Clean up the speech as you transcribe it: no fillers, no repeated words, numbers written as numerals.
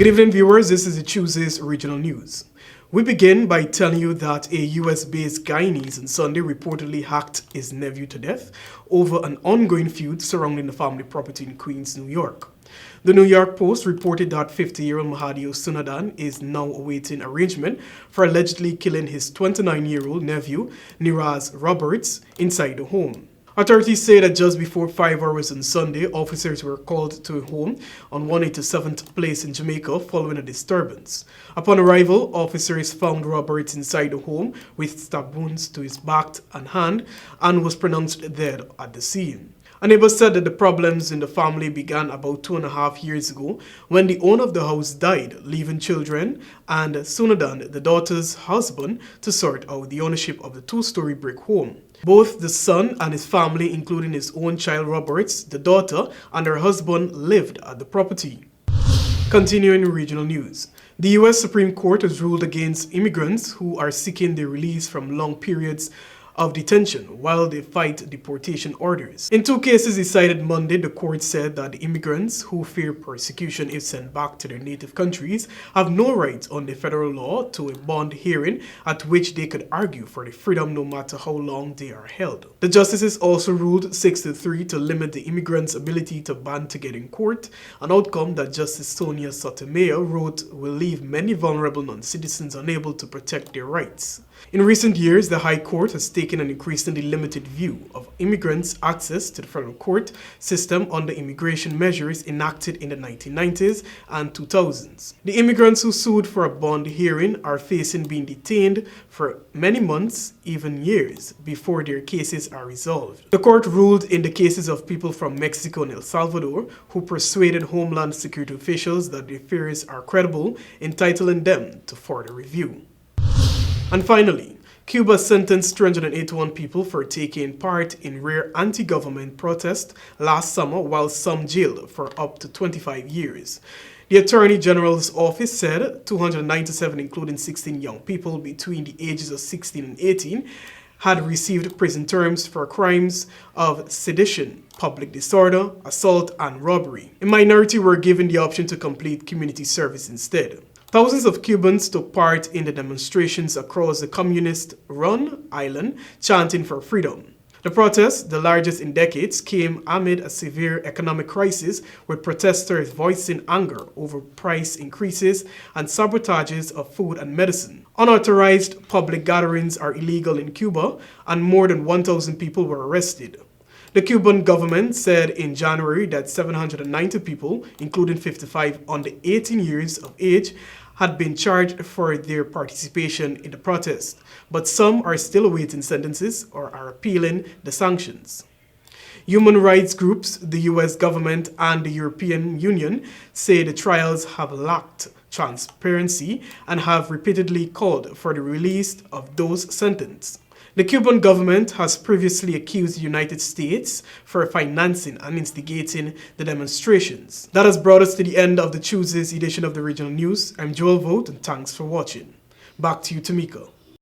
Good evening, viewers. This is the Tuesday's Regional News. We begin by telling you that a US-based Guyanese on Sunday reportedly hacked his nephew to death over an ongoing feud surrounding the family property in Queens, New York. The New York Post reported that 50-year-old Mahadi Sunadan is now awaiting arraignment for allegedly killing his 29-year-old nephew, Niraz Roberts, inside the home. Authorities say that just before 5 hours on Sunday, officers were called to a home on 187th Place in Jamaica following a disturbance. Upon arrival, officers found Roberts inside the home with stab wounds to his back and hand and was pronounced dead at the scene. A neighbor said that the problems in the family began about 2.5 years ago when the owner of the house died, leaving children and Sunadan, the daughter's husband, to sort out the ownership of the 2-story brick home. Both the son and his family, including his own child Roberts, the daughter, and her husband lived at the property. Continuing regional news. The U.S. Supreme Court has ruled against immigrants who are seeking their release from long periods of detention while they fight deportation orders. In 2 cases decided Monday, the court said that the immigrants who fear persecution if sent back to their native countries have no right under federal law to a bond hearing at which they could argue for the freedom no matter how long they are held. The justices also ruled 6-3 to limit the immigrants' ability to band together in court, an outcome that Justice Sonia Sotomayor wrote will leave many vulnerable non-citizens unable to protect their rights. In recent years, the High Court has taken an increasingly limited view of immigrants' access to the federal court system under immigration measures enacted in the 1990s and 2000s. The immigrants who sued for a bond hearing are facing being detained for many months, even years, before their cases are resolved. The court ruled in the cases of people from Mexico and El Salvador who persuaded Homeland Security officials that their fears are credible, entitling them to further review. And finally, Cuba sentenced 381 people for taking part in rare anti-government protests last summer, while some jailed for up to 25 years. The Attorney General's office said 297, including 16 young people between the ages of 16 and 18, had received prison terms for crimes of sedition, public disorder, assault, and robbery. A minority were given the option to complete community service instead. Thousands of Cubans took part in the demonstrations across the communist-run island, chanting for freedom. The protests, the largest in decades, came amid a severe economic crisis, with protesters voicing anger over price increases and sabotages of food and medicine. Unauthorized public gatherings are illegal in Cuba, and more than 1,000 people were arrested. The Cuban government said in January that 790 people, including 55 under 18 years of age, had been charged for their participation in the protest, but some are still awaiting sentences or are appealing the sanctions. Human rights groups, the US government, and the European Union say the trials have lacked transparency and have repeatedly called for the release of those sentenced. The Cuban government has previously accused the United States for financing and instigating the demonstrations. That has brought us to the end of the Tuesday's edition of the Regional News. I'm Joel Vogt, and thanks for watching. Back to you, Tamika.